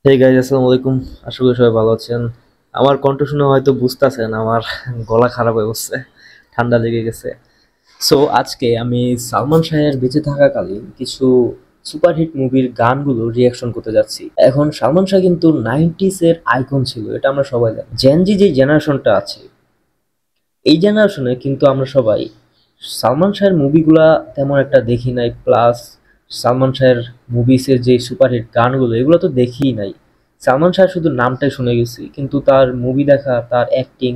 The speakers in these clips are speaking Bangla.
হে গাইজ, আসসালামু আলাইকুম। আশা করি সবাই ভালো আছেন। আমার কণ্ঠ শুনে হয়তো বুঝতেছেন আমার গলা খারাপ হয়ে গেছে, ঠান্ডা লেগে গেছে। সো আজকে আমি সালমান শাহের বেঁচে থাকাকালীন কিছু সুপারহিট মুভির গানগুলো রিয়াকশন করতে যাচ্ছি। এখন সালমান শাহ কিন্তু 90s এর আইকন ছিল, এটা আমরা সবাই জানি। জেনজি যে জেনারেশনটা আছে, এই জেনারেশনে কিন্তু আমরা সবাই সালমান শাহের মুভিগুলা তেমন একটা দেখি নাই, প্লাস সালমান শাহের মুভিসের যে সুপারহিট গানগুলো এগুলো তো দেখিই নাই। সালমান শাহ শুধু নামটাই শুনে গেছি, কিন্তু তার মুভি দেখা, তার অ্যাক্টিং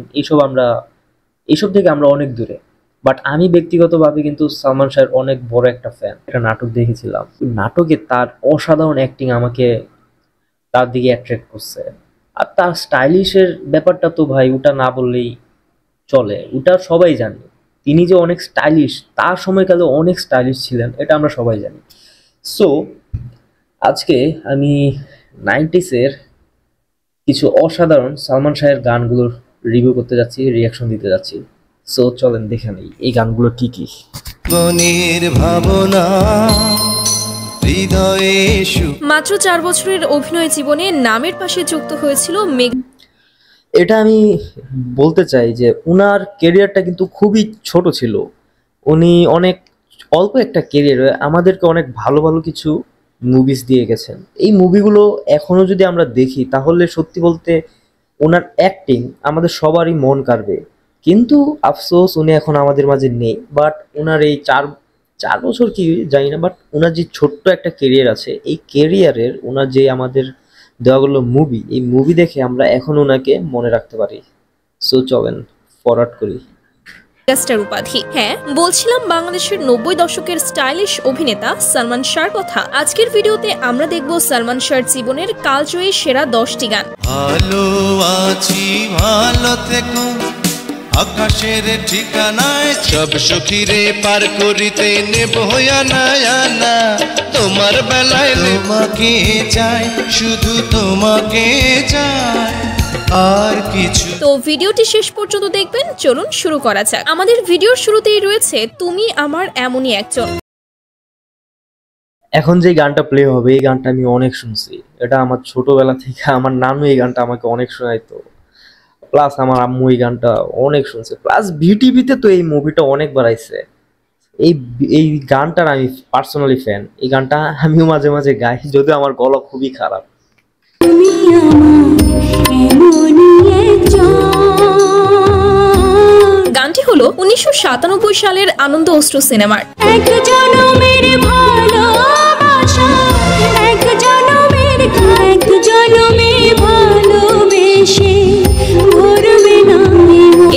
এইসব থেকে আমরা অনেক দূরে। বাট আমি ব্যক্তিগতভাবে কিন্তু সালমান শাহের অনেক বড় একটা ফ্যান। একটা নাটক দেখেছিলাম, নাটকে তার অসাধারণ অ্যাক্টিং আমাকে তার দিকে অ্যাট্রাক্ট করছে। আর তার স্টাইলিশের ব্যাপারটা তো ভাই ওটা না বললেই চলে, ওটা সবাই জানে। তিনি যে অনেক স্টাইলিশ, তার সময়কালে অনেক স্টাইলিশ ছিলেন, এটা আমরা সবাই জানি। সো আজকে আমি 90s-এর কিছু অসাধারণ সালমান শাহের গানগুলোর রিভিউ করতে যাচ্ছি, রিয়াকশন দিতে যাচ্ছি। সো চলেন দেখে নেই এই গানগুলো কি কি। মনের ভাবনা হৃদয়ে মাত্র 4 বছরের অভিনয় জীবনে নামের পাশে যুক্ত হয়েছিল এটা আমি বলতে চাই যে উনার কেরিয়ারটা কিন্তু খুবই ছোট ছিল। উনি অনেক অল্প একটা কেরিয়ারে আমাদেরকে অনেক ভালো ভালো কিছু মুভিস দিয়ে গেছেন। এই মুভিগুলো এখনো যদি আমরা দেখি তাহলে সত্যি বলতে ওনার অ্যাক্টিং আমাদের সবারই মন কাড়বে। কিন্তু আফসোস উনি এখন আমাদের মাঝে নেই। বাট ওনার এই চার বছর কি জানি না, বাট ওনার যে ছোট্ট একটা কেরিয়ার আছে, এই কেরিয়ারের ওনার যে আমাদের দেওয়াগুলো মুভি, এই মুভি দেখে আমরা এখন ওনাকে মনে রাখতে পারি। সো চলেন ফরওয়ার্ড করি। মেগাস্টার উপাধি। হ্যাঁ, বলছিলাম বাংলাদেশের 90 দশকের স্টাইলিশ অভিনেতা সালমান শাহর কথা। আজকের ভিডিওতে আমরা দেখব সালমান শাহর জীবনের কালজয়ী সেরা 10টি গান। ভালো আছি ভালো থেকো আকাশের ঠিকানায় সব সখীরে পার করিতে নেব না তোমার বেলায় তোমাকে চাই, শুধু তোমাকে চাই আর কিছু। তো ভিডিওটি শেষ পর্যন্ত দেখবেন। চলুন শুরু করা যাক। আমাদের ভিডিওর শুরুতেই রয়েছে তুমি আমার এমনই একজন। এখন যে গানটা প্লে হবে, এই গানটা আমি অনেক শুনছি। এটা আমার ছোটবেলা থেকে, আমার নানু এই গানটা আমাকে অনেক শোনাইতো, প্লাস আমার আম্মু এই গানটা অনেক শুনছে, প্লাস ভিটিভিতে তো এই মুভিটা অনেকবার আইছে। এই গানটার আমি পার্সোনালি ফ্যান। এই গানটা আমিও মাঝে মাঝে গাই, যদিও আমার গলা খুবই খারাপ। গানটি হলো 1997 সালের আনন্দ অশ্রু সিনেমার।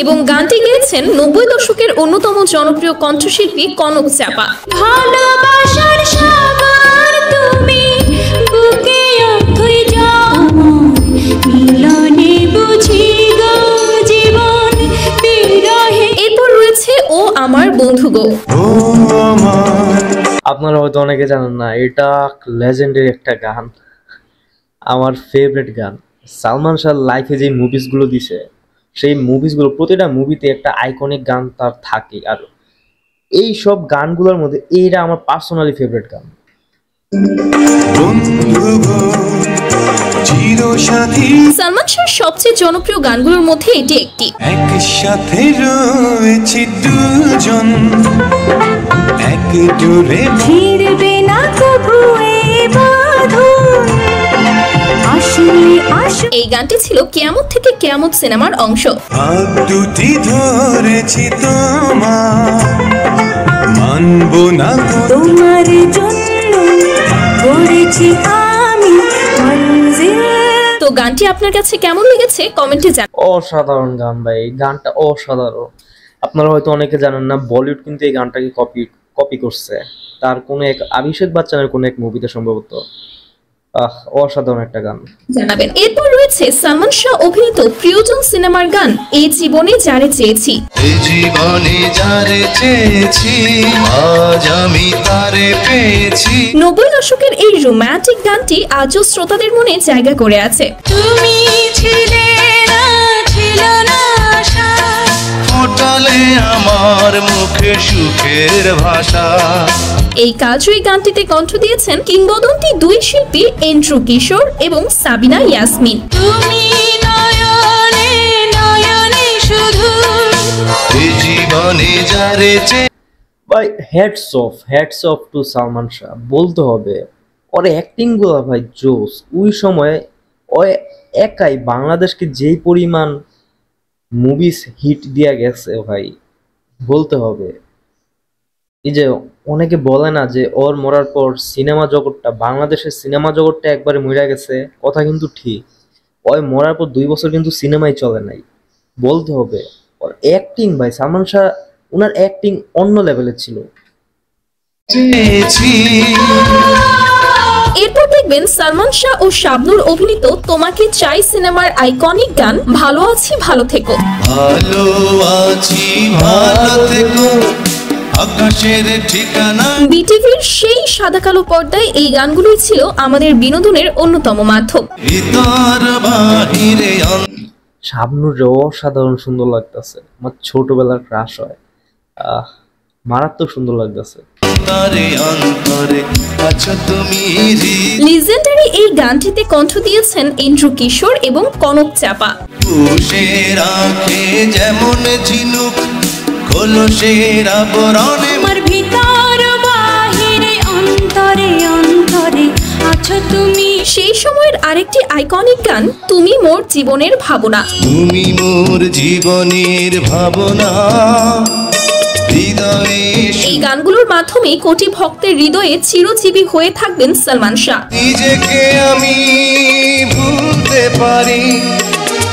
এবং গানটি গেয়েছেন 90 দশকের অন্যতম জনপ্রিয় কণ্ঠশিল্পী কনক চাপা। ভালোবাসার সাগর তুমি বুকে অথই যাও মিলনে বুঝি গো জীবন বিরহে। এরপর রয়েছে ও আমার বন্ধু গো। আপনারা হয়তো অনেকে জানেন না, এটা লেজেন্ডারি একটা গান, আমার ফেভারিট গান। সালমান শাহ লাইফে যে মুভিসগুলো দিছে, সেই মুভিসগুলো প্রতিটা মুভিতে একটা আইকনিক গান তার থাকে। আর এই সব গানগুলোর মধ্যে এইটা আমার পার্সোনালি ফেভারিট গান। সালমান শাহর সবচেয়ে জনপ্রিয় গানগুলোর মধ্যে এটি একটি। একসাথে রয়েছি দুজন এক জোরে ফিরবে না কভু এই বাঁধন আসলে এই গানটি ছিল কিয়ামত থেকে কিয়ামত সিনেমার অংশ। হাত দুটি ধরেছি তোমার মানব না তোমার জন্য করেছি আমি মঞ্জিল। তো গানটি আপনার কাছে কেমন লেগেছে কমেন্টে জানান। অসাধারণ গান ভাই, এই গানটা অসাধারণ। আপনারা হয়তো অনেকে জানেন না, বলিউড কিন্তু এই গানটাকে কপি করছে তার কোনো এক অভিষেক বচ্চনের কোনো এক মুভিতে সম্ভবত। অসাধারণ একটা গান জানাবেন। এরপর রয়েছে সালমান শাহ অভিনীত প্রিয়জন সিনেমার গান এই জীবনে যারে চেয়েছি। এই জীবনে যারে চেয়েছি আজ আমি তারে পেয়েছি। 90 দশকের এই রোমান্টিক গানটি আজও শ্রোতাদের মনে জায়গা করে আছে। তুমি ছিলে না, ছিল না আশা, ফোটালে আমার মুখে সুখের ভাষা। এই কালজয়ী গানটিতে কণ্ঠ দিয়েছেন কিংবদন্তি দুই শিল্পী এন্ড্রু কিশোর এবং সাবিনা ইয়াসমিন। তুমি নয়নে নয়নে শুধু এই জীবনে যারে ভাই hats off to Salman Shah বলতে হবে। ওর অ্যাক্টিং গুলো ভাই জোস। ওই সময় ও একাই বাংলাদেশকে যেই পরিমাণ মুভিস হিট দিয়া গেছে ভাই বলতে হবে। এই যে অনেকে বলে না যে ওর মরার পর সিনেমা জগৎটা, বাংলাদেশের সিনেমা জগৎটা একবারে মরে গেছে, কথা কিন্তু ঠিক। ওই মরার পর 2 বছর কিন্তু সিনেমাই চলে নাই বলতে হবে। ওর অ্যাক্টিং ভাই, সালমান শাহ ওনার অ্যাক্টিং অন্য লেভেলের ছিল। চেয়েছি এরপর দেখবেন সালমান শাহ ও শাবনূর অভিনীত তোমাকে চাই সিনেমার আইকনিক গান ভালো আছি ভালো থেকো। ভালো আছি ভালো থেকো আকাশের ঠিকানা বিটিভির সেই সাদা কালো পর্দায় এই গানগুলোই ছিল আমাদের বিনোদনের অন্যতম মাধ্যম। ভিতর বাহিরে শাবনূর অসাধারণ সুন্দর লাগতেছে, আমার ছোটবেলার ক্রাশ হয়। মারাত্মক সুন্দর লাগতেছে। অন্তরে অন্তরে আছো তুমি লিজেন্ডারি এই গানটিতে কণ্ঠ দিয়েছেন এন্ড্রু কিশোর এবং কনক চাপা। পুষে রাখে যেমন ঝিনুক খোলসের আবরণে আমার ভিতর বাহিরে অন্তরে অন্তরে আছো তুমি। সেই সময়ের আরেকটি আইকনিক গান তুমি মোর জীবনের ভাবনা। তুমি মোর জীবনের ভাবনা হৃদয়ে এই গানগুলোর মাধ্যমে কোটি ভক্তের হৃদয়ে চিরজীবী হয়ে থাকবেন সালমান শাহ। নিজেকে আমি ভুলতে পারি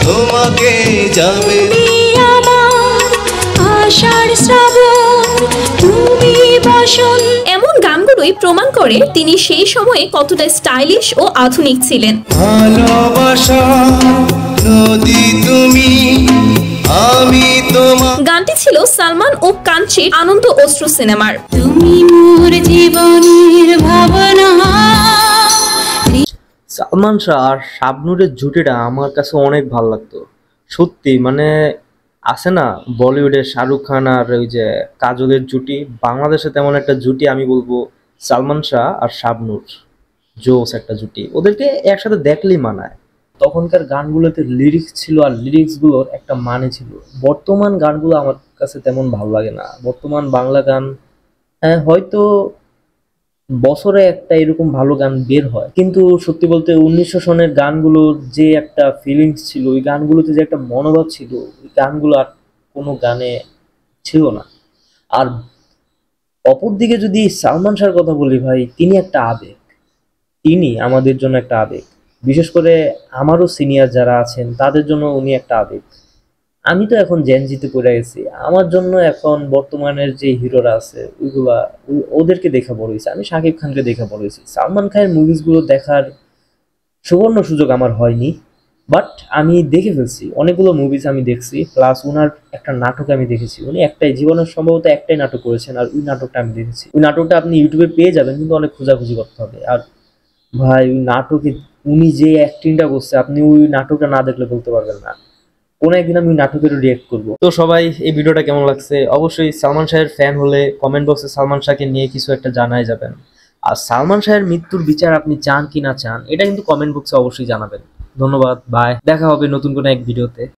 তোমাকে যাবে তুমি আমার আষাঢ় শ্রাবণ তুমি বসন্ত। এমন গানগুলোই প্রমাণ করে তিনি সেই সময়ে কতটা স্টাইলিশ ও আধুনিক ছিলেন। ভালোবাসা নদী তুমি আমি তোমার গানটি ছিল সালমান ও কাঞ্চির আনন্দ অশ্রু সিনেমার। তুমি মোর জীবনের ভাবনা। সালমান শাহ আর শাবনূরের জুটিটা আমার কাছে অনেক ভালো লাগতো সত্যি। মানে আছে না বলিউডের শাহরুখ খান আর ওই যে কাজলের জুটি, বাংলাদেশে তেমন একটা জুটি আমি বলবো সালমান শাহ আর শাবনূর। জোস একটা জুটি, ওদেরকে একসাথে দেখলেই মানায়। তখনকার গানগুলোতে লিরিক্স ছিল আর লিরিক্সগুলোর একটা মানে ছিল। বর্তমান গানগুলো আমার কাছে তেমন ভালো লাগে না। বর্তমান বাংলা গান হয়তো বছরে একটা এরকম ভালো গান বের হয়, কিন্তু সত্যি বলতে 1900 সনের গানগুলোর যে একটা ফিলিংস ছিল, ওই গানগুলোতে যে একটা মনোভাব ছিল, ওই গানগুলো আর কোনো গানে ছিল না। আর অপরদিকে যদি সালমান শাহর কথা বলি ভাই, তিনি একটা আবেগ, তিনি আমাদের জন্য একটা আবেগ। বিশেষ করে আমারও সিনিয়র যারা আছেন তাদের জন্য উনি একটা আবেগ। আমি তো এখন জেনজিতে পড়ে গেছি, আমার জন্য এখন বর্তমানের যে হিরোরা আছে ওইগুলা ওদেরকে দেখা বড় হয়েছে। আমি শাকিব খানকে দেখা বড় হয়েছি, সালমান খানের মুভিসগুলো দেখার সুবর্ণ সুযোগ আমার হয়নি, বাট আমি দেখে ফেলছি অনেকগুলো মুভিস আমি দেখছি। প্লাস ওনার একটা নাটক আমি দেখেছি, উনি একটাই জীবনের সম্ভবত একটাই নাটক করেছেন, আর ওই নাটকটা আমি দেখেছি। ওই নাটকটা আপনি ইউটিউবে পেয়ে যাবেন, কিন্তু অনেক খোঁজাখুঁজি করতে হবে। আর ভাই ওই নাটকে উনি যে অ্যাক্টিংটা করছে, আপনি ওই নাটকটা না দেখলে বলতে পারবেন না। কোনো একদিন আমি নাটকের রিয়েক্ট করব। তো সবাই এই ভিডিওটা কেমন লাগছে অবশ্যই সালমান শাহের ফ্যান হলে কমেন্ট বক্সে সালমান শাহকে নিয়ে কিছু একটা জানাই যাবেন। আর সালমান শাহের মৃত্যুর বিচার আপনি চান কি না চান এটা কিন্তু কমেন্ট বক্সে অবশ্যই জানাবেন। ধন্যবাদ, বাই, দেখা হবে নতুন কোনো এক ভিডিওতে।